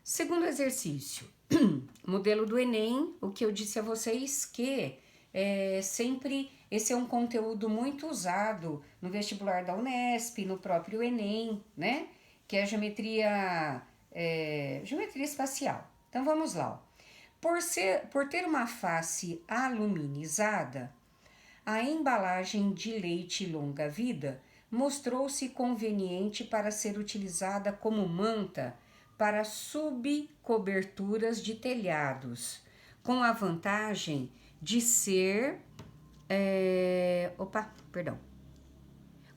Segundo exercício, modelo do Enem, o que eu disse a vocês que sempre esse é um conteúdo muito usado no vestibular da Unesp, no próprio Enem, né? Que é a geometria espacial. Então vamos lá. Por ter uma face aluminizada, a embalagem de leite longa-vida mostrou-se conveniente para ser utilizada como manta para subcoberturas de telhados, com a vantagem de ser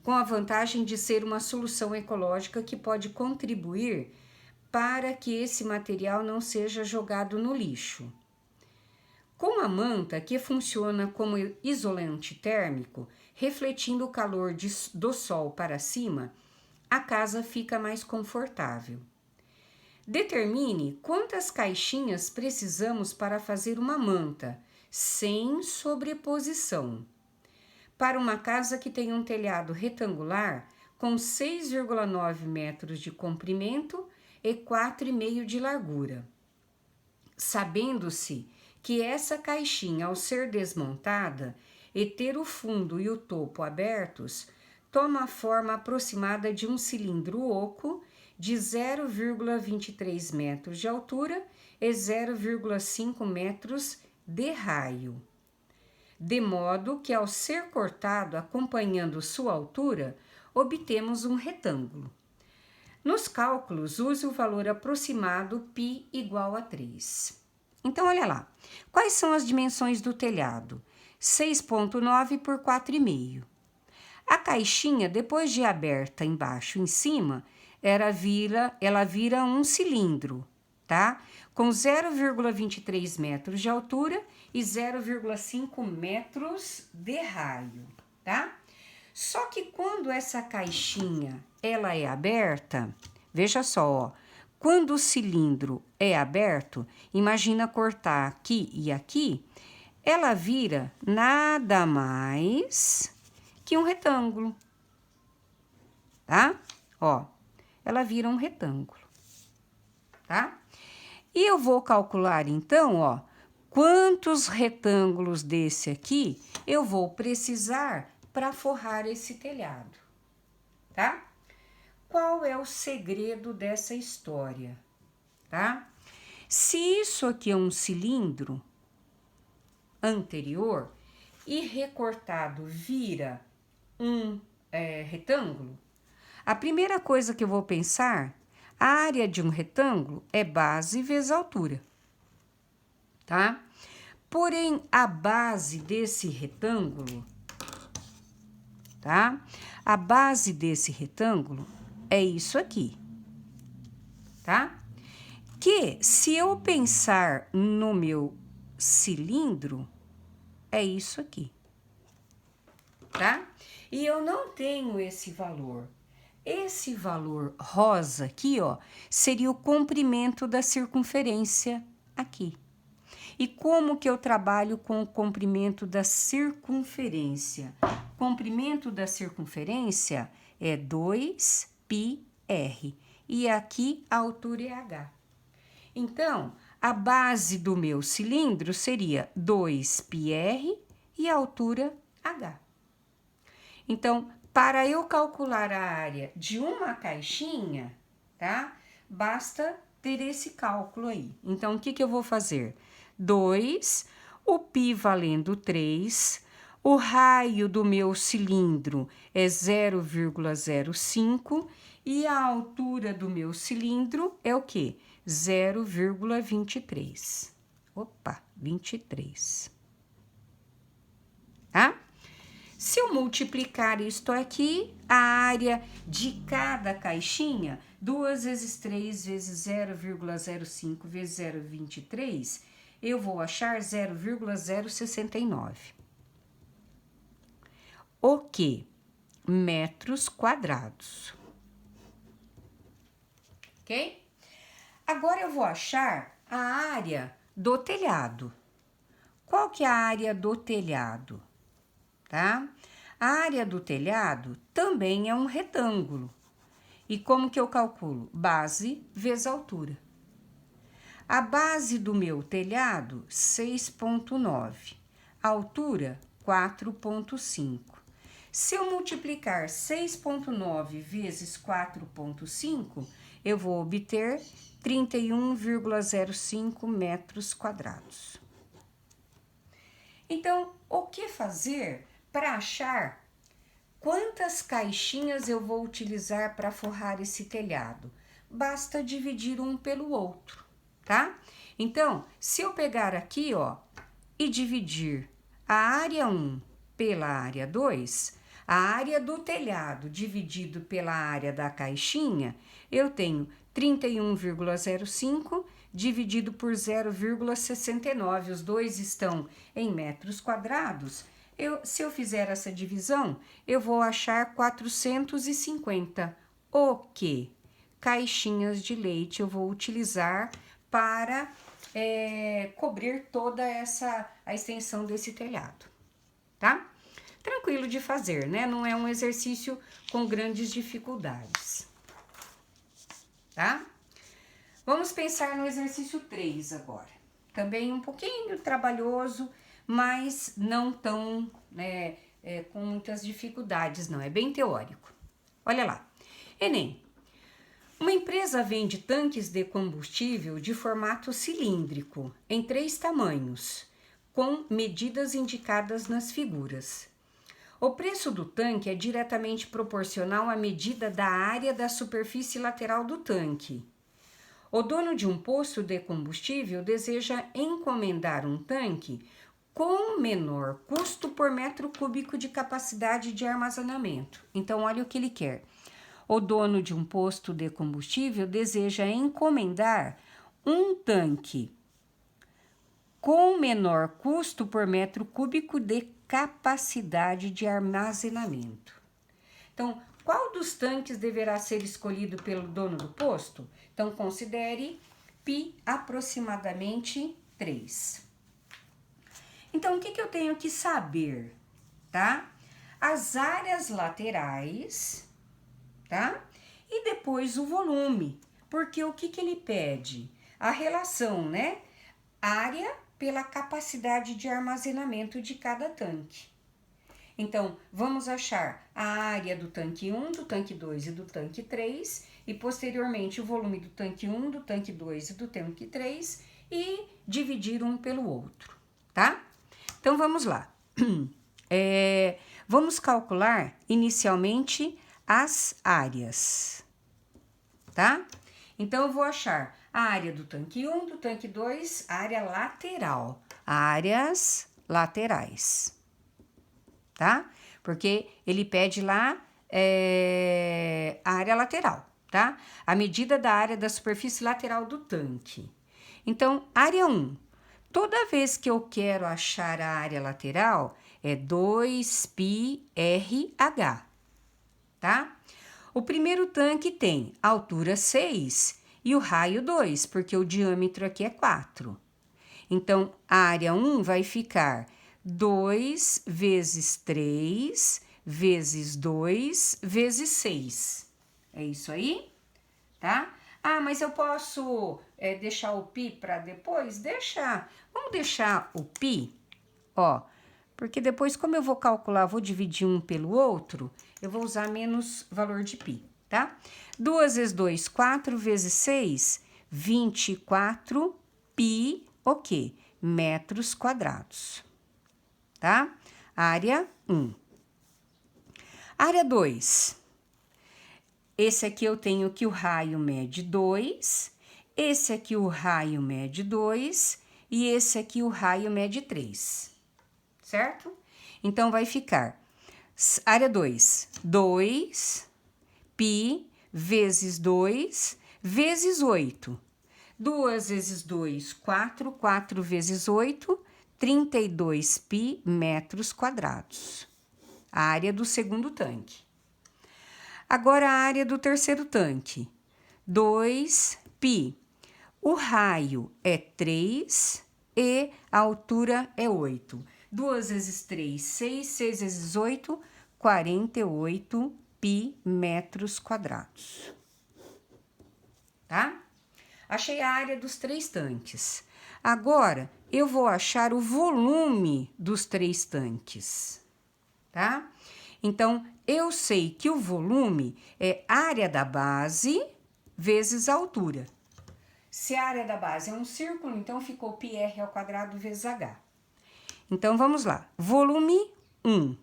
com a vantagem de ser uma solução ecológica que pode contribuir para que esse material não seja jogado no lixo. Com a manta, que funciona como isolante térmico, refletindo o calor do sol para cima, a casa fica mais confortável. Determine quantas caixinhas precisamos para fazer uma manta, sem sobreposição. Para uma casa que tem um telhado retangular, com 6,9 metros de comprimento e 4,5 de largura. Sabendo-se que essa caixinha, ao ser desmontada e ter o fundo e o topo abertos, toma a forma aproximada de um cilindro oco de 0,23 metros de altura e 0,5 metros de raio. De modo que, ao ser cortado acompanhando sua altura, obtemos um retângulo. Nos cálculos, use o valor aproximado π igual a 3. Então, olha lá. Quais são as dimensões do telhado? 6,9 por 4,5. A caixinha, depois de aberta embaixo e em cima, ela vira um cilindro, tá? Com 0,23 metros de altura e 0,5 metros de raio, tá? Só que quando essa caixinha ela é aberta, veja só, ó, quando o cilindro é aberto, imagina cortar aqui e aqui, ela vira nada mais que um retângulo, tá? Ó, ela vira um retângulo, tá? E eu vou calcular então, ó, quantos retângulos desse aqui eu vou precisar para forrar esse telhado, tá? Qual é o segredo dessa história, tá? Se isso aqui é um cilindro anterior e recortado vira um retângulo, a primeira coisa que eu vou pensar, a área de um retângulo é base vezes altura, tá? Porém, a base desse retângulo, tá? A base desse retângulo é isso aqui, tá? Que se eu pensar no meu cilindro, é isso aqui, tá? E eu não tenho esse valor. Esse valor rosa aqui, ó, seria o comprimento da circunferência aqui. E como que eu trabalho com o comprimento da circunferência? O comprimento da circunferência é 2πr. E aqui a altura é h. Então, a base do meu cilindro seria 2πr e a altura h. Então, para eu calcular a área de uma caixinha, tá? Basta ter esse cálculo aí. Então, o que que eu vou fazer? 2, o π valendo 3, o raio do meu cilindro é 0,05 e a altura do meu cilindro é o quê? 0,23. Opa, 23. Tá? Se eu multiplicar isto aqui, a área de cada caixinha, 2 vezes 3 vezes 0,05 vezes 0,23, eu vou achar 0,069. O que? Metros quadrados. Ok? Agora eu vou achar a área do telhado. Qual que é a área do telhado? Tá? A área do telhado também é um retângulo. E como que eu calculo? Base vezes altura. A base do meu telhado, 6,9. A altura, 4,5. Se eu multiplicar 6,9 vezes 4,5, eu vou obter 31,05 metros quadrados. Então, o que fazer para achar quantas caixinhas eu vou utilizar para forrar esse telhado? Basta dividir um pelo outro, tá? Então, se eu pegar aqui, ó, e dividir a área 1 pela área 2, a área do telhado dividido pela área da caixinha, eu tenho 31,05 dividido por 0,69. Os dois estão em metros quadrados. Se eu fizer essa divisão, eu vou achar 450. O que? Caixinhas de leite eu vou utilizar para cobrir toda a extensão desse telhado, tá? Tranquilo de fazer, né? Não é um exercício com grandes dificuldades, tá? Vamos pensar no exercício 3 agora. Também um pouquinho trabalhoso, mas não tão, com muitas dificuldades, não. É bem teórico. Olha lá. Enem. Uma empresa vende tanques de combustível de formato cilíndrico, em 3 tamanhos, com medidas indicadas nas figuras. O preço do tanque é diretamente proporcional à medida da área da superfície lateral do tanque. O dono de um posto de combustível deseja encomendar um tanque com menor custo por metro cúbico de capacidade de armazenamento. Então, olha o que ele quer. O dono de um posto de combustível deseja encomendar um tanque com menor custo por metro cúbico de capacidade de armazenamento. Então, qual dos tanques deverá ser escolhido pelo dono do posto? Então, considere π aproximadamente 3. Então, o que eu tenho que saber, tá? As áreas laterais, tá? E depois o volume, porque o que ele pede? A relação, né? Área pela capacidade de armazenamento de cada tanque. Então, vamos achar a área do tanque 1, do tanque 2 e do tanque 3 e posteriormente o volume do tanque 1, do tanque 2 e do tanque 3 e dividir um pelo outro, tá? Então, vamos lá. Vamos calcular inicialmente as áreas, tá? Então, eu vou achar a área do tanque 1, do tanque 2, área lateral, áreas laterais, tá? Porque ele pede lá a área lateral, tá? A medida da área da superfície lateral do tanque. Então, área 1. Toda vez que eu quero achar a área lateral, é 2πrh, tá? O primeiro tanque tem altura 6 e o raio 2, porque o diâmetro aqui é 4. Então, a área 1 vai ficar 2 vezes 3 vezes 2 vezes 6. É isso aí, tá? Ah, mas eu posso deixar o π para depois? Deixar. Vamos deixar o π, ó, porque depois, como eu vou calcular, vou dividir um pelo outro, eu vou usar menos valor de π, tá? 2 vezes 2, 4 vezes 6, 24 π, o quê? Metros quadrados, tá? Área 1. Área 2. Esse aqui eu tenho que o raio mede 2, esse aqui o raio mede 2 e esse aqui o raio mede 3, certo? Então, vai ficar área 2, 2 π vezes 2 vezes 8. 2 vezes 2, 4, 4 vezes 8, 32 π metros quadrados. A área do segundo tanque. Agora, a área do terceiro tanque, 2 π. O raio é 3 e a altura é 8. 2 vezes 3, 6, 6 vezes 8, 48 π metros quadrados. Tá? Achei a área dos 3 tanques. Agora, eu vou achar o volume dos 3 tanques, tá? Então, eu sei que o volume é área da base vezes a altura. Se a área da base é um círculo, então ficou πr² vezes h. Então, vamos lá. Volume 1.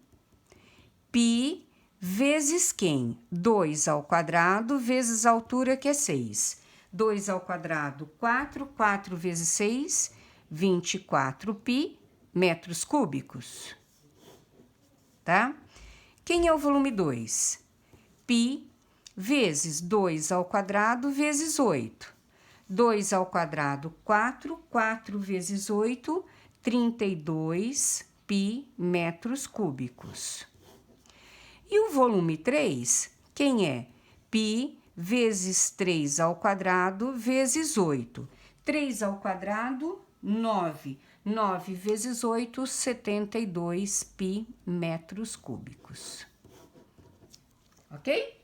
Π vezes quem? 2² vezes a altura, que é 6. 2², 4. 4 vezes 6, 24π metros cúbicos. Tá? Quem é o volume 2? Π vezes 2² vezes 8. 2², 4. 4 vezes 8, 32π metros cúbicos. E o volume 3, quem é? Π vezes 3² vezes 8. 3², 9. 9 vezes 8, 72π metros cúbicos. Ok?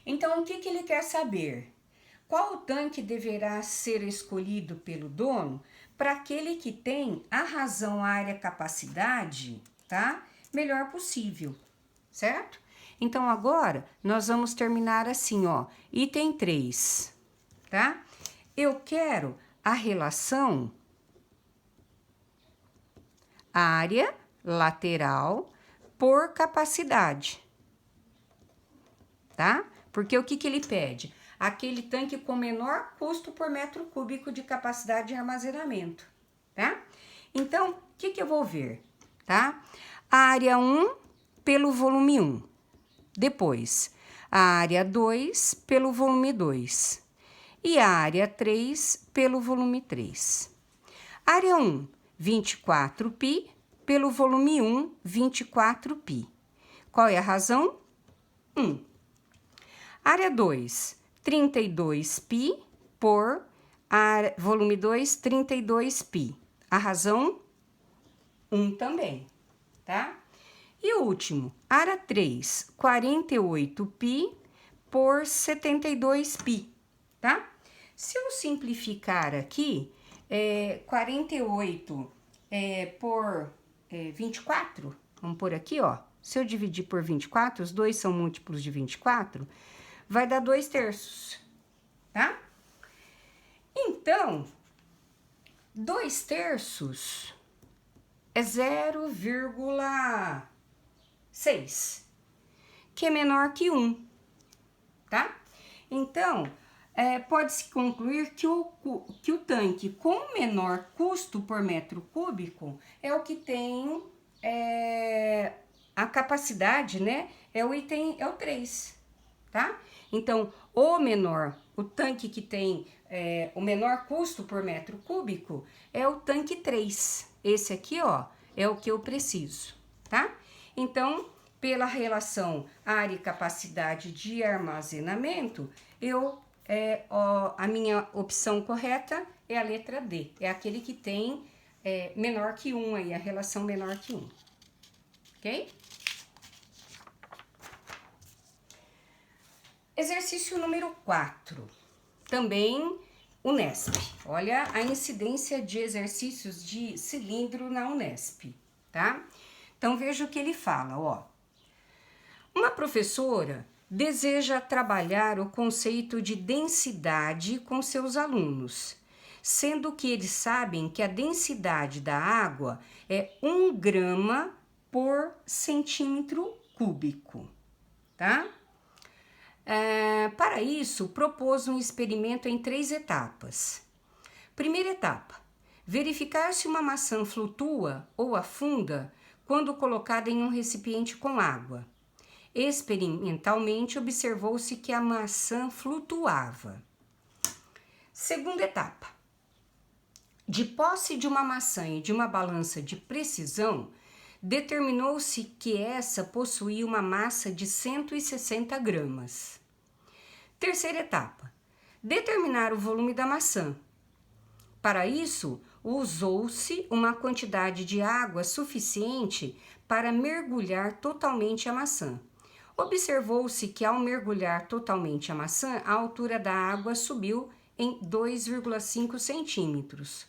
Então, o que ele quer saber? Qual tanque deverá ser escolhido pelo dono para aquele que tem a razão área-capacidade, tá? Melhor possível, certo? Então, agora, nós vamos terminar assim, ó, item 3, tá? Eu quero a relação área lateral por capacidade, tá? Porque o que ele pede? Aquele tanque com menor custo por metro cúbico de capacidade de armazenamento, tá? Então, o que eu vou ver, tá? A área 1 pelo volume 1. Depois, a área 2 pelo volume 2. E a área 3 pelo volume 3. Área 1, 24π, pelo volume 1, 24π. Qual é a razão? 1. Área 2, 32π por volume 2, 32π. A razão? 1 também, tá? E o último, área 3, 48π por 72π, tá? Se eu simplificar aqui, 48 por 24, vamos por aqui, ó. Se eu dividir por 24, os dois são múltiplos de 24, vai dar 2/3, tá? Então, 2/3 é 0,6, que é menor que 1, tá? Então, pode-se concluir que o tanque com menor custo por metro cúbico é o que tem a capacidade, né? É o 3, tá? Então, o tanque que tem o menor custo por metro cúbico é o tanque 3. Esse aqui, ó, é o que eu preciso, tá? Então, pela relação área e capacidade de armazenamento, a minha opção correta é a letra D. É aquele que tem menor que 1 aí, a relação menor que 1. Ok? Exercício número 4. Também Unesp. Olha a incidência de exercícios de cilindro na Unesp, tá? Então, veja o que ele fala, ó. Uma professora deseja trabalhar o conceito de densidade com seus alunos, sendo que eles sabem que a densidade da água é 1 grama por centímetro cúbico, tá? Para isso, propôs um experimento em 3 etapas. Primeira etapa, verificar se uma maçã flutua ou afunda quando colocada em um recipiente com água. Experimentalmente, observou-se que a maçã flutuava. Segunda etapa, de posse de uma maçã e de uma balança de precisão, determinou-se que essa possuía uma massa de 160 gramas. Terceira etapa, determinar o volume da maçã. Para isso, usou-se uma quantidade de água suficiente para mergulhar totalmente a maçã. Observou-se que ao mergulhar totalmente a maçã, a altura da água subiu em 2,5 centímetros.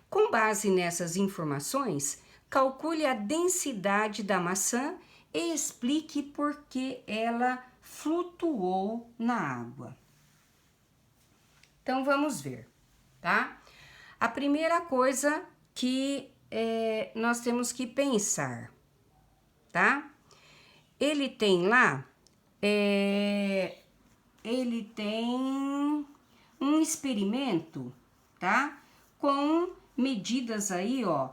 Com base nessas informações, calcule a densidade da maçã e explique por que ela flutuou na água. Então, vamos ver, tá? A primeira coisa que nós temos que pensar, tá? Ele tem lá, ele tem um experimento, tá? Com medidas aí, ó,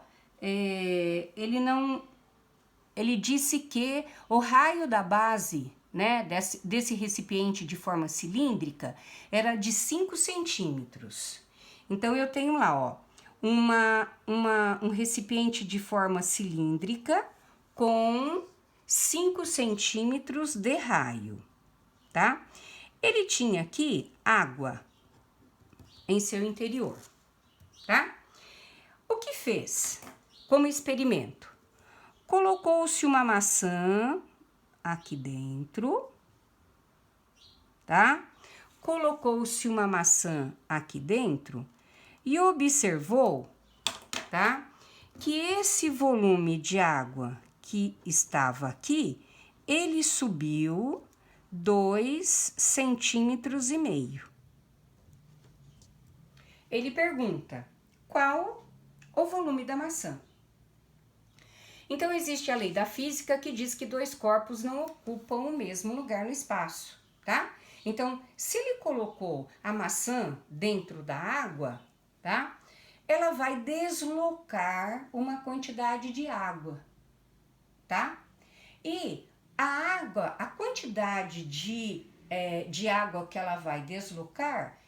ele disse que o raio da base, né, desse recipiente de forma cilíndrica era de 5 centímetros. Então, eu tenho lá, ó, um recipiente de forma cilíndrica com 5 centímetros de raio, tá? Ele tinha aqui água em seu interior, tá? O que fez como experimento? Colocou-se uma maçã aqui dentro, tá? Colocou-se uma maçã aqui dentro e observou, tá? Que esse volume de água que estava aqui, ele subiu 2,5 centímetros. Ele pergunta, qual o volume da maçã? Então, existe a lei da física que diz que dois corpos não ocupam o mesmo lugar no espaço, tá? Então, se ele colocou a maçã dentro da água, tá? Ela vai deslocar uma quantidade de água, tá? E a água, a quantidade de água que ela vai deslocar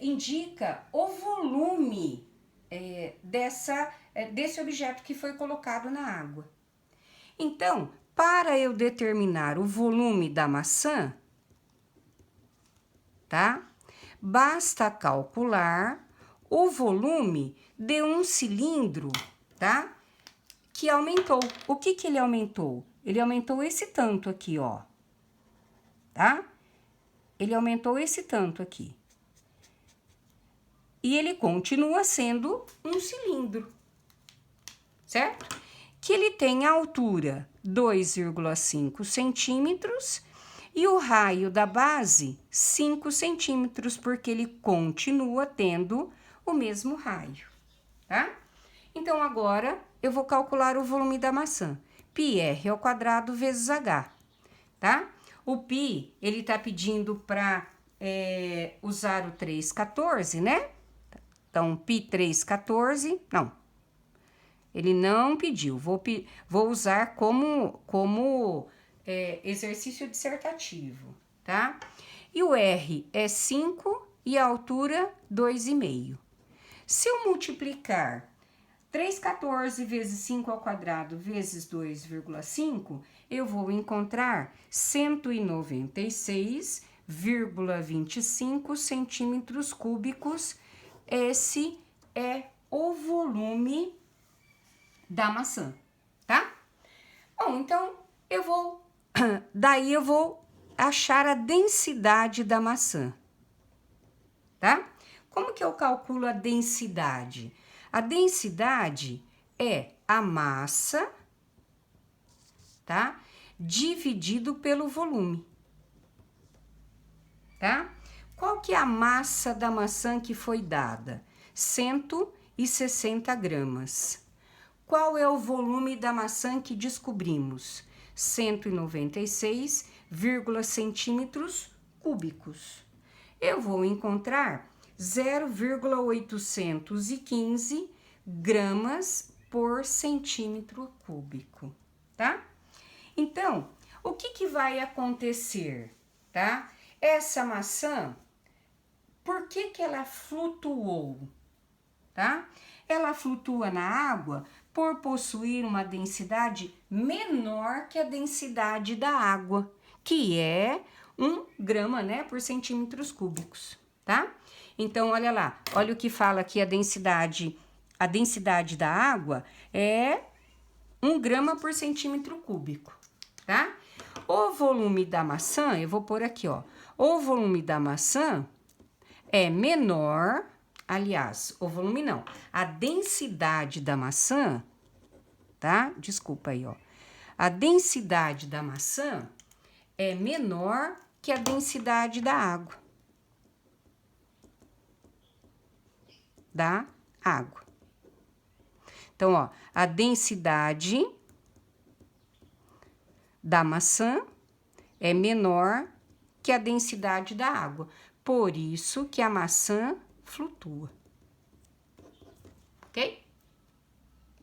indica o volume desse objeto que foi colocado na água. Então, para eu determinar o volume da maçã, tá? Basta calcular o volume de um cilindro, tá? Que aumentou. O que ele aumentou? Ele aumentou esse tanto aqui, ó. Tá? Ele aumentou esse tanto aqui. E ele continua sendo um cilindro, certo? Que ele tem a altura 2,5 centímetros e o raio da base 5 centímetros, porque ele continua tendo o mesmo raio, tá? Então, agora, eu vou calcular o volume da maçã. πr² vezes h, tá? O π, ele tá pedindo para usar o 3,14, né? Então, π3,14, não. Ele não pediu, vou usar como exercício dissertativo, tá? E o R é 5 e a altura 2,5. Se eu multiplicar 3,14 vezes 5 ao quadrado vezes 2,5, eu vou encontrar 196,25 centímetros cúbicos. Esse é o volume da maçã, tá? Bom, então, daí eu vou achar a densidade da maçã, tá? Como que eu calculo a densidade? A densidade é a massa, tá? Dividido pelo volume, tá? Qual que é a massa da maçã que foi dada? 160 gramas. Qual é o volume da maçã que descobrimos? 196, centímetros cúbicos. Eu vou encontrar 0,815 gramas por centímetro cúbico, tá? Então, o que vai acontecer, tá? Essa maçã, por que ela flutuou, tá? Ela flutua na água por possuir uma densidade menor que a densidade da água, que é 1 grama, né, por centímetros cúbicos, tá? Então, olha lá, olha o que fala aqui a densidade da água é 1 grama por centímetro cúbico, tá? O volume da maçã, eu vou pôr aqui, ó, o volume da maçã é menor, aliás, o volume não, a densidade da maçã, tá? Desculpa aí, ó. A densidade da maçã é menor que a densidade da água. Da água. Então, ó, a densidade da maçã é menor que a densidade da água. Por isso que a maçã flutua. Ok?